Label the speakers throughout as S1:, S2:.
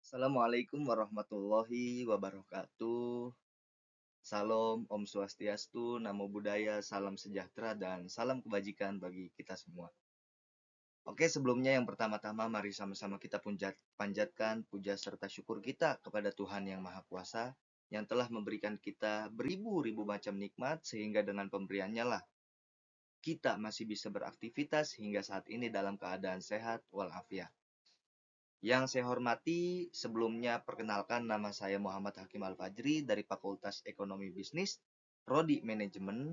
S1: Assalamualaikum warahmatullahi wabarakatuh. Salam, Om Swastiastu, Namo Buddhaya, salam sejahtera, dan salam kebajikan bagi kita semua. Oke, sebelumnya yang pertama-tama mari sama-sama kita panjatkan puja serta syukur kita kepada Tuhan Yang Maha Kuasa yang telah memberikan kita beribu-ribu macam nikmat sehingga dengan pemberiannya lah kita masih bisa beraktivitas hingga saat ini dalam keadaan sehat walafiat. Yang saya hormati, sebelumnya perkenalkan nama saya Muhammad Hakim Al-Fajri dari Fakultas Ekonomi Bisnis, Prodi Manajemen.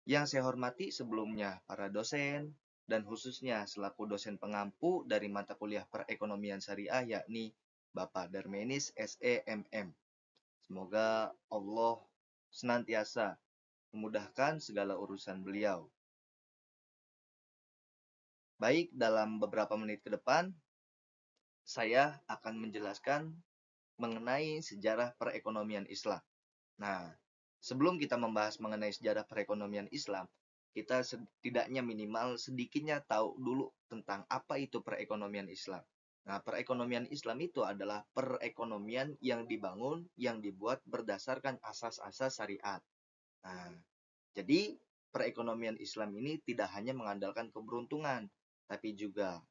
S1: Yang saya hormati sebelumnya para dosen, dan khususnya selaku dosen pengampu dari mata kuliah perekonomian syariah yakni Bapak Darmenis SEMM. Semoga Allah senantiasa memudahkan segala urusan beliau. Baik, dalam beberapa menit ke depan, saya akan menjelaskan mengenai sejarah perekonomian Islam. Nah, sebelum kita membahas mengenai sejarah perekonomian Islam, kita setidaknya minimal sedikitnya tahu dulu tentang apa itu perekonomian Islam. Nah, perekonomian Islam itu adalah perekonomian yang dibangun, yang dibuat berdasarkan asas-asas syariat. Nah, jadi perekonomian Islam ini tidak hanya mengandalkan keberuntungan, tapi juga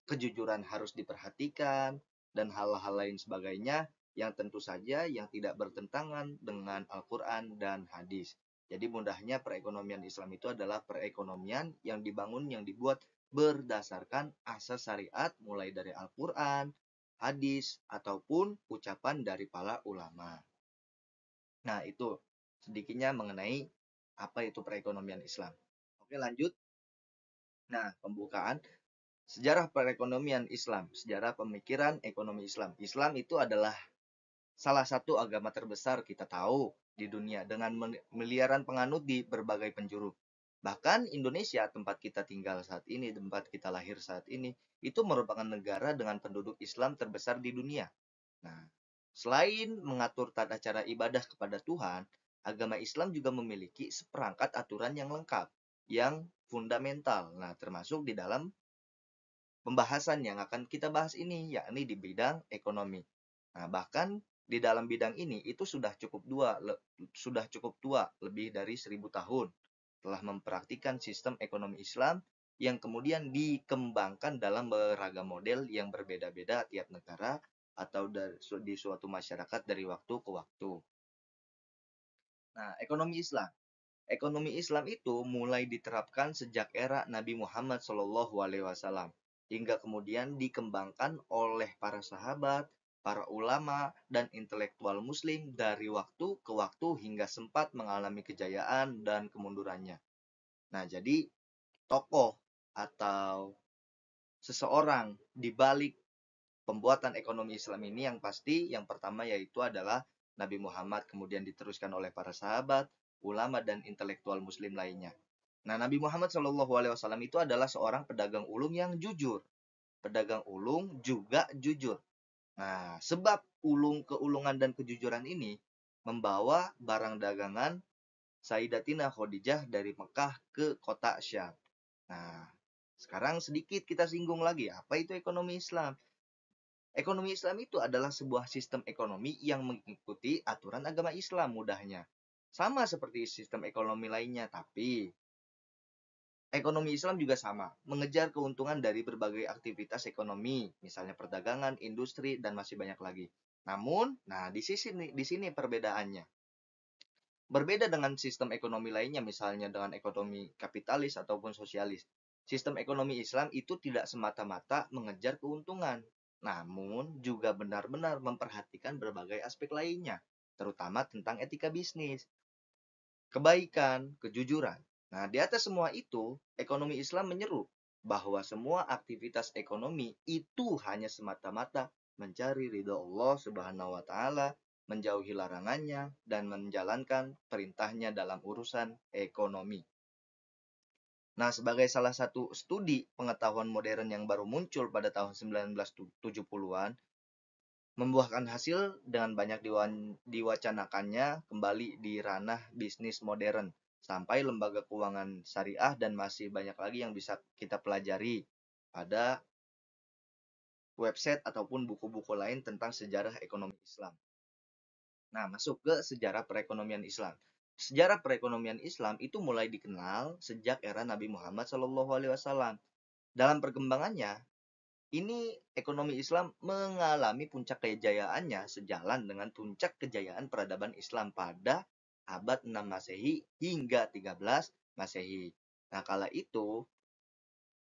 S1: kejujuran harus diperhatikan, dan hal-hal lain sebagainya yang tentu saja yang tidak bertentangan dengan Al-Quran dan hadis. Jadi mudahnya perekonomian Islam itu adalah perekonomian yang dibangun, yang dibuat berdasarkan asas syariat mulai dari Al-Quran, hadis, ataupun ucapan dari para ulama. Nah, itu sedikitnya mengenai apa itu perekonomian Islam. Oke, lanjut. Nah, pembukaan sejarah perekonomian Islam, sejarah pemikiran ekonomi Islam. Islam itu adalah salah satu agama terbesar kita tahu di dunia dengan miliaran penganut di berbagai penjuru. Bahkan Indonesia, tempat kita tinggal saat ini, tempat kita lahir saat ini, itu merupakan negara dengan penduduk Islam terbesar di dunia. Nah, selain mengatur tata cara ibadah kepada Tuhan, agama Islam juga memiliki seperangkat aturan yang lengkap, yang fundamental. Nah, termasuk di dalam pembahasan yang akan kita bahas ini, yakni di bidang ekonomi. Nah, bahkan di dalam bidang ini itu sudah cukup tua, lebih dari 1000 tahun telah mempraktikkan sistem ekonomi Islam yang kemudian dikembangkan dalam beragam model yang berbeda-beda tiap negara atau di suatu masyarakat dari waktu ke waktu. Nah, ekonomi Islam. Ekonomi Islam itu mulai diterapkan sejak era Nabi Muhammad SAW hingga kemudian dikembangkan oleh para sahabat, para ulama, dan intelektual muslim dari waktu ke waktu hingga sempat mengalami kejayaan dan kemundurannya. Nah, jadi tokoh atau seseorang di balik pembuatan ekonomi Islam ini yang pasti yang pertama yaitu adalah Nabi Muhammad, kemudian diteruskan oleh para sahabat, ulama, dan intelektual muslim lainnya. Nah, Nabi Muhammad SAW itu adalah seorang pedagang ulung yang jujur. Pedagang ulung juga jujur. Nah, sebab keulungan dan kejujuran ini membawa barang dagangan Sayyidatina Khadijah dari Mekah ke kota Syam. Nah, sekarang sedikit kita singgung lagi, apa itu ekonomi Islam? Ekonomi Islam itu adalah sebuah sistem ekonomi yang mengikuti aturan agama Islam mudahnya. Sama seperti sistem ekonomi lainnya, tapi ekonomi Islam juga sama, mengejar keuntungan dari berbagai aktivitas ekonomi, misalnya perdagangan, industri, dan masih banyak lagi. Namun, nah di sini perbedaannya. Berbeda dengan sistem ekonomi lainnya, misalnya dengan ekonomi kapitalis ataupun sosialis. Sistem ekonomi Islam itu tidak semata-mata mengejar keuntungan, namun juga benar-benar memperhatikan berbagai aspek lainnya, terutama tentang etika bisnis, kebaikan, kejujuran. Nah, di atas semua itu, ekonomi Islam menyeru bahwa semua aktivitas ekonomi itu hanya semata-mata mencari ridho Allah Subhanahu wa taala, menjauhi larangannya, dan menjalankan perintahnya dalam urusan ekonomi. Nah, sebagai salah satu studi pengetahuan modern yang baru muncul pada tahun 1970-an, membuahkan hasil dengan banyak diwacanakannya kembali di ranah bisnis modern, sampai lembaga keuangan syariah dan masih banyak lagi yang bisa kita pelajari pada website ataupun buku-buku lain tentang sejarah ekonomi Islam. Nah, masuk ke sejarah perekonomian Islam. Sejarah perekonomian Islam itu mulai dikenal sejak era Nabi Muhammad SAW. Dalam perkembangannya, ini ekonomi Islam mengalami puncak kejayaannya sejalan dengan puncak kejayaan peradaban Islam pada abad 6 Masehi hingga 13 Masehi. Nah, kala itu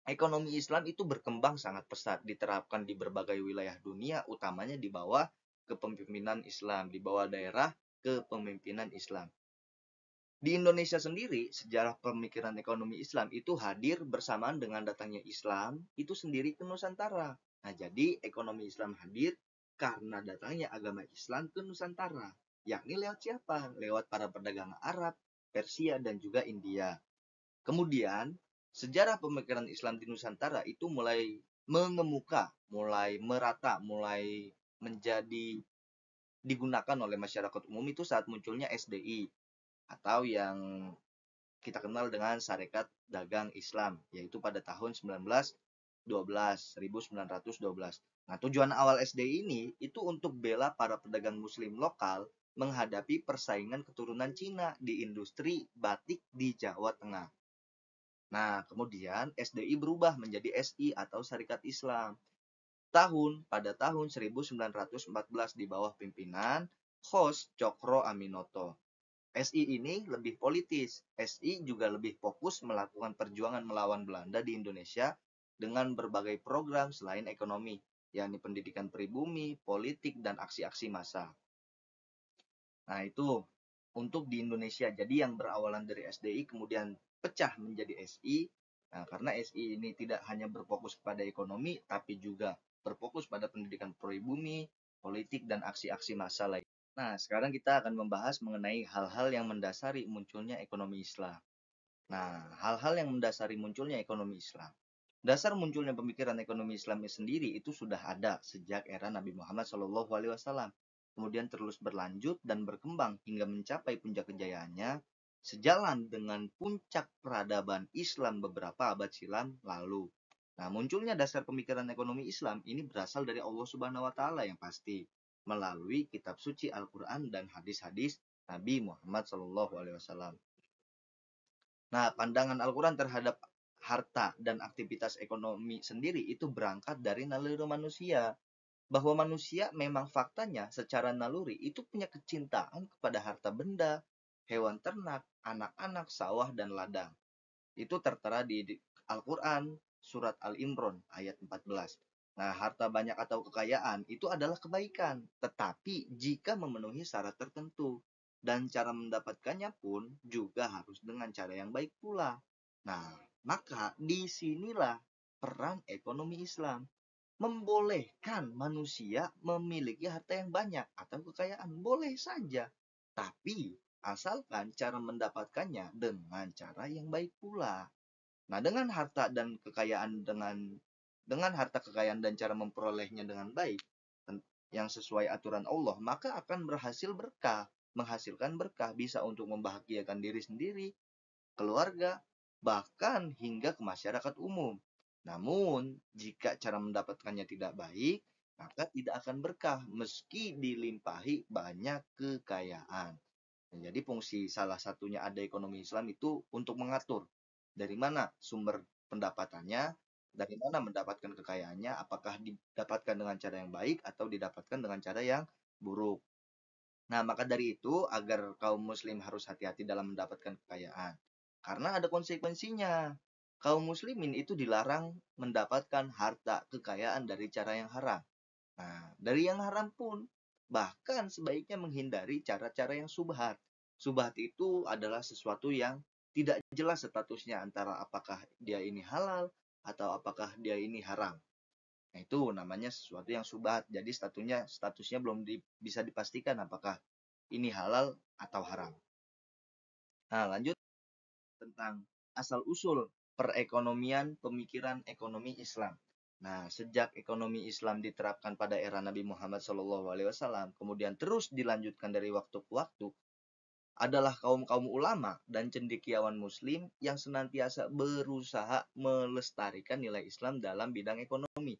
S1: ekonomi Islam itu berkembang sangat pesat, diterapkan di berbagai wilayah dunia, utamanya di bawah kepemimpinan Islam, di bawah daerah kepemimpinan Islam. Di Indonesia sendiri, sejarah pemikiran ekonomi Islam itu hadir bersamaan dengan datangnya Islam itu sendiri ke Nusantara. Nah, jadi ekonomi Islam hadir karena datangnya agama Islam ke Nusantara. Yakni lewat siapa? Lewat para pedagang Arab, Persia, dan juga India. Kemudian, sejarah pemikiran Islam di Nusantara itu mulai mengemuka, mulai merata, mulai menjadi digunakan oleh masyarakat umum itu saat munculnya SDI atau yang kita kenal dengan Sarekat Dagang Islam, yaitu pada tahun 1912. Nah, tujuan awal SDI ini itu untuk bela para pedagang muslim lokal menghadapi persaingan keturunan Cina di industri batik di Jawa Tengah. Nah, kemudian SDI berubah menjadi SI atau Syarikat Islam. Pada tahun 1914 di bawah pimpinan Khos Cokro Aminoto. SI ini lebih politis. SI juga lebih fokus melakukan perjuangan melawan Belanda di Indonesia dengan berbagai program selain ekonomi, yakni pendidikan pribumi, politik, dan aksi-aksi massa. Nah, itu untuk di Indonesia. Jadi yang berawalan dari SDI kemudian pecah menjadi SI. Nah, karena SI ini tidak hanya berfokus pada ekonomi, tapi juga berfokus pada pendidikan pribumi, politik, dan aksi-aksi massa lain. Nah, sekarang kita akan membahas mengenai hal-hal yang mendasari munculnya ekonomi Islam. Nah, hal-hal yang mendasari munculnya ekonomi Islam. Dasar munculnya pemikiran ekonomi Islam sendiri itu sudah ada sejak era Nabi Muhammad SAW. Kemudian terus berlanjut dan berkembang hingga mencapai puncak kejayaannya sejalan dengan puncak peradaban Islam beberapa abad silam lalu. Nah, munculnya dasar pemikiran ekonomi Islam ini berasal dari Allah Subhanahu wa taala yang pasti melalui kitab suci Al-Qur'an dan hadis-hadis Nabi Muhammad SAW. Nah, pandangan Al-Quran terhadap harta dan aktivitas ekonomi sendiri itu berangkat dari naluri manusia. Bahwa manusia memang faktanya secara naluri itu punya kecintaan kepada harta benda, hewan ternak, anak-anak, sawah, dan ladang. Itu tertera di Al-Quran, surat Al-Imran, ayat 14. Nah, harta banyak atau kekayaan itu adalah kebaikan, tetapi jika memenuhi syarat tertentu. Dan cara mendapatkannya pun juga harus dengan cara yang baik pula. Nah, maka disinilah peran ekonomi Islam. Membolehkan manusia memiliki harta yang banyak atau kekayaan. Boleh saja. Tapi, asalkan cara mendapatkannya dengan cara yang baik pula. Nah, dengan harta dan kekayaan dengan harta kekayaan dan cara memperolehnya dengan baik yang sesuai aturan Allah, maka akan menghasilkan berkah, bisa untuk membahagiakan diri sendiri, keluarga, bahkan hingga ke masyarakat umum. Namun, jika cara mendapatkannya tidak baik, maka tidak akan berkah meski dilimpahi banyak kekayaan. Nah, jadi fungsi salah satunya ada ekonomi Islam itu untuk mengatur dari mana sumber pendapatannya, dari mana mendapatkan kekayaannya, apakah didapatkan dengan cara yang baik atau didapatkan dengan cara yang buruk. Nah, maka dari itu agar kaum muslim harus hati-hati dalam mendapatkan kekayaan. Karena ada konsekuensinya. Kaum muslimin itu dilarang mendapatkan harta kekayaan dari cara yang haram. Nah, dari yang haram pun bahkan sebaiknya menghindari cara-cara yang subhat. Subhat itu adalah sesuatu yang tidak jelas statusnya antara apakah dia ini halal atau apakah dia ini haram. Nah, itu namanya sesuatu yang subhat. Jadi statusnya belum bisa dipastikan apakah ini halal atau haram. Nah, lanjut tentang asal-usul perekonomian pemikiran ekonomi Islam. Nah, sejak ekonomi Islam diterapkan pada era Nabi Muhammad SAW, kemudian terus dilanjutkan dari waktu ke waktu, adalah kaum-kaum ulama dan cendekiawan muslim yang senantiasa berusaha melestarikan nilai Islam dalam bidang ekonomi.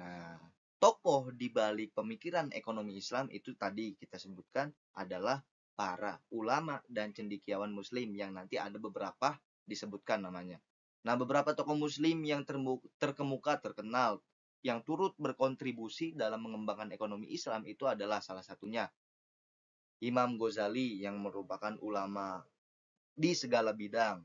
S1: Nah, tokoh di balik pemikiran ekonomi Islam itu tadi kita sebutkan adalah para ulama dan cendekiawan muslim yang nanti ada beberapa disebutkan namanya. Nah, beberapa tokoh muslim yang terkemuka, terkenal, yang turut berkontribusi dalam mengembangkan ekonomi Islam itu adalah salah satunya Imam Ghazali yang merupakan ulama di segala bidang,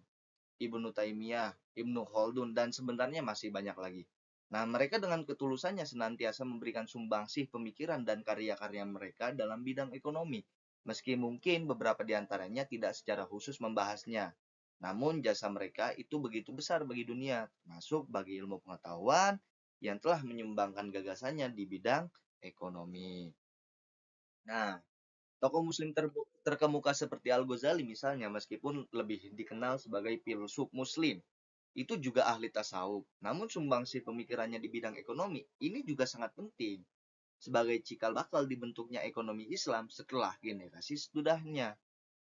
S1: Ibnu Taimiyah, Ibnu Khaldun, dan sebenarnya masih banyak lagi. Nah, mereka dengan ketulusannya senantiasa memberikan sumbangsih pemikiran dan karya-karya mereka dalam bidang ekonomi, meski mungkin beberapa di antaranya tidak secara khusus membahasnya. Namun jasa mereka itu begitu besar bagi dunia, termasuk bagi ilmu pengetahuan yang telah menyumbangkan gagasannya di bidang ekonomi. Nah, tokoh muslim terkemuka seperti Al-Ghazali misalnya, meskipun lebih dikenal sebagai filsuf muslim, itu juga ahli tasawuf. Namun sumbangsih pemikirannya di bidang ekonomi ini juga sangat penting sebagai cikal bakal dibentuknya ekonomi Islam setelah generasi sesudahnya.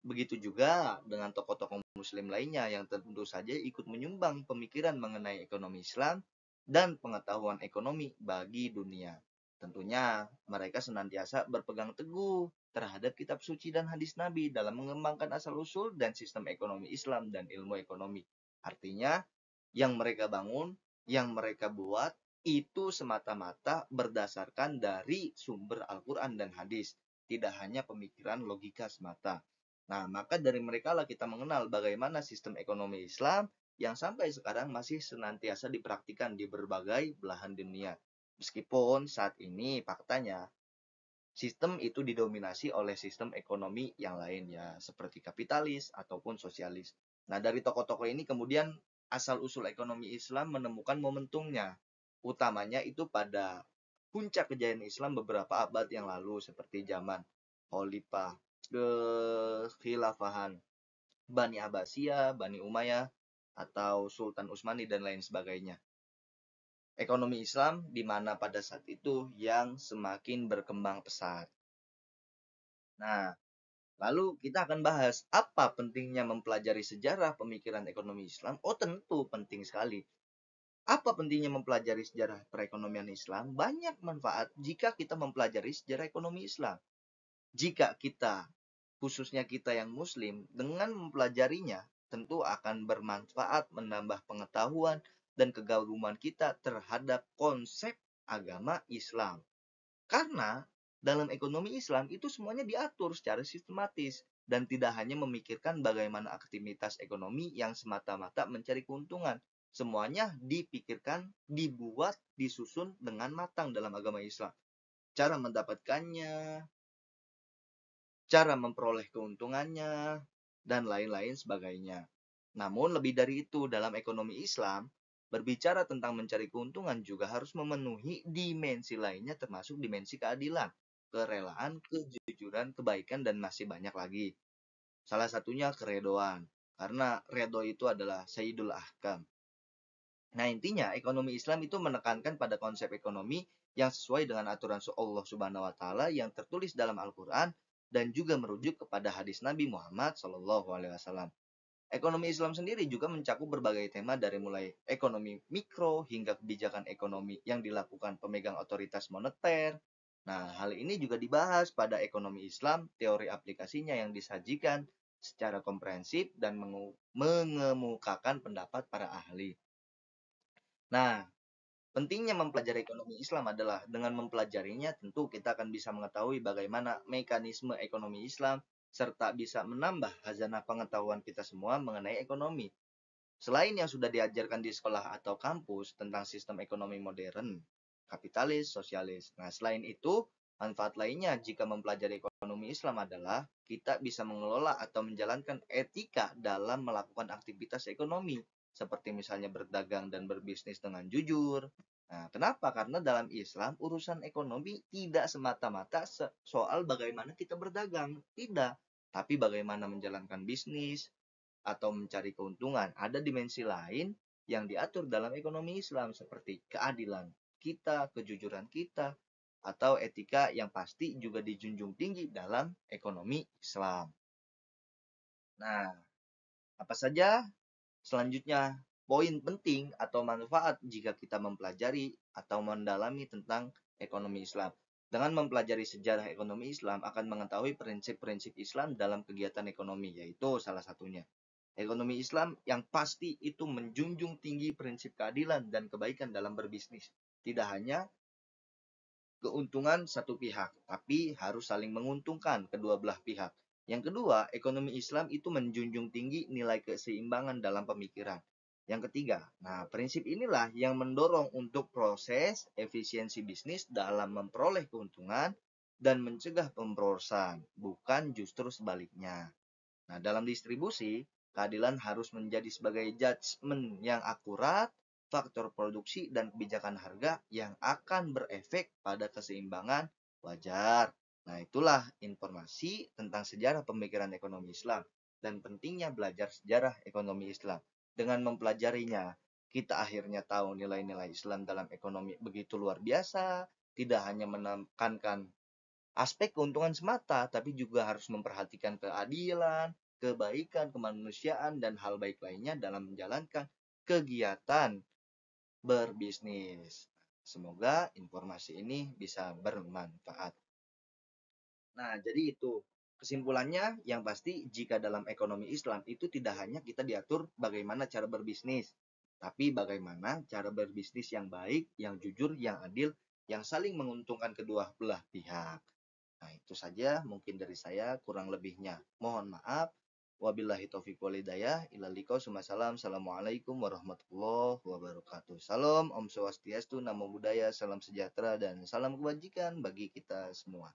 S1: Begitu juga dengan tokoh-tokoh muslim lainnya yang tentu saja ikut menyumbang pemikiran mengenai ekonomi Islam dan pengetahuan ekonomi bagi dunia. Tentunya mereka senantiasa berpegang teguh terhadap kitab suci dan hadis Nabi dalam mengembangkan asal-usul dan sistem ekonomi Islam dan ilmu ekonomi. Artinya, yang mereka bangun, yang mereka buat, itu semata-mata berdasarkan dari sumber Al-Quran dan hadis, tidak hanya pemikiran logika semata. Nah, maka dari mereka lah kita mengenal bagaimana sistem ekonomi Islam yang sampai sekarang masih senantiasa dipraktikkan di berbagai belahan dunia. Meskipun saat ini faktanya sistem itu didominasi oleh sistem ekonomi yang lain ya, seperti kapitalis ataupun sosialis. Nah, dari tokoh-tokoh ini kemudian asal-usul ekonomi Islam menemukan momentumnya. Utamanya itu pada puncak kejayaan Islam beberapa abad yang lalu seperti zaman Khalifah kekhilafahan Bani Abbasiyah, Bani Umayyah, atau Sultan Utsmani dan lain sebagainya. Ekonomi Islam di mana pada saat itu yang semakin berkembang pesat. Nah, lalu kita akan bahas apa pentingnya mempelajari sejarah pemikiran ekonomi Islam. Oh, tentu penting sekali. Apa pentingnya mempelajari sejarah perekonomian Islam? Banyak manfaat jika kita mempelajari sejarah ekonomi Islam. Jika kita, khususnya kita yang muslim, dengan mempelajarinya, tentu akan bermanfaat menambah pengetahuan dan kekaguman kita terhadap konsep agama Islam. Karena dalam ekonomi Islam itu semuanya diatur secara sistematis dan tidak hanya memikirkan bagaimana aktivitas ekonomi yang semata-mata mencari keuntungan. Semuanya dipikirkan, dibuat, disusun dengan matang dalam agama Islam. Cara mendapatkannya, cara memperoleh keuntungannya, dan lain-lain sebagainya. Namun lebih dari itu, dalam ekonomi Islam, berbicara tentang mencari keuntungan juga harus memenuhi dimensi lainnya termasuk dimensi keadilan, kerelaan, kejujuran, kebaikan, dan masih banyak lagi. Salah satunya keredoan, karena redo itu adalah Sayyidul Ahkam. Nah, intinya ekonomi Islam itu menekankan pada konsep ekonomi yang sesuai dengan aturan Allah Subhanahu wa taala yang tertulis dalam Al-Qur'an dan juga merujuk kepada hadis Nabi Muhammad Shallallahu alaihi wasallam. Ekonomi Islam sendiri juga mencakup berbagai tema dari mulai ekonomi mikro hingga kebijakan ekonomi yang dilakukan pemegang otoritas moneter. Nah, hal ini juga dibahas pada ekonomi Islam, teori aplikasinya yang disajikan secara komprehensif dan mengemukakan pendapat para ahli. Nah, pentingnya mempelajari ekonomi Islam adalah dengan mempelajarinya tentu kita akan bisa mengetahui bagaimana mekanisme ekonomi Islam serta bisa menambah khazanah pengetahuan kita semua mengenai ekonomi. Selain yang sudah diajarkan di sekolah atau kampus tentang sistem ekonomi modern, kapitalis, sosialis. Nah, selain itu, manfaat lainnya jika mempelajari ekonomi Islam adalah kita bisa mengelola atau menjalankan etika dalam melakukan aktivitas ekonomi, seperti misalnya berdagang dan berbisnis dengan jujur. Nah, kenapa? Karena dalam Islam urusan ekonomi tidak semata-mata soal bagaimana kita berdagang, tidak, tapi bagaimana menjalankan bisnis, atau mencari keuntungan. Ada dimensi lain yang diatur dalam ekonomi Islam seperti keadilan kita, kejujuran kita, atau etika yang pasti juga dijunjung tinggi dalam ekonomi Islam. Nah, apa saja selanjutnya poin penting atau manfaat jika kita mempelajari atau mendalami tentang ekonomi Islam. Dengan mempelajari sejarah ekonomi Islam akan mengetahui prinsip-prinsip Islam dalam kegiatan ekonomi, yaitu salah satunya. Ekonomi Islam yang pasti itu menjunjung tinggi prinsip keadilan dan kebaikan dalam berbisnis. Tidak hanya keuntungan satu pihak, tapi harus saling menguntungkan kedua belah pihak. Yang kedua, ekonomi Islam itu menjunjung tinggi nilai keseimbangan dalam pemikiran. Yang ketiga, nah prinsip inilah yang mendorong untuk proses efisiensi bisnis dalam memperoleh keuntungan dan mencegah pemborosan, bukan justru sebaliknya. Nah, dalam distribusi, keadilan harus menjadi sebagai judgement yang akurat, faktor produksi dan kebijakan harga yang akan berefek pada keseimbangan wajar. Nah, itulah informasi tentang sejarah pemikiran ekonomi Islam dan pentingnya belajar sejarah ekonomi Islam. Dengan mempelajarinya, kita akhirnya tahu nilai-nilai Islam dalam ekonomi begitu luar biasa, tidak hanya menekankan aspek keuntungan semata, tapi juga harus memperhatikan keadilan, kebaikan, kemanusiaan, dan hal baik lainnya dalam menjalankan kegiatan berbisnis. Semoga informasi ini bisa bermanfaat. Nah, jadi itu. Kesimpulannya, yang pasti jika dalam ekonomi Islam itu tidak hanya kita diatur bagaimana cara berbisnis, tapi bagaimana cara berbisnis yang baik, yang jujur, yang adil, yang saling menguntungkan kedua belah pihak. Nah, itu saja mungkin dari saya, kurang lebihnya mohon maaf. Wabillahi taufiq walhidayah. Assalamualaikum warahmatullahi wabarakatuh. Salam, Om Swastiastu, Namo Buddhaya, salam sejahtera, dan salam kebajikan bagi kita semua.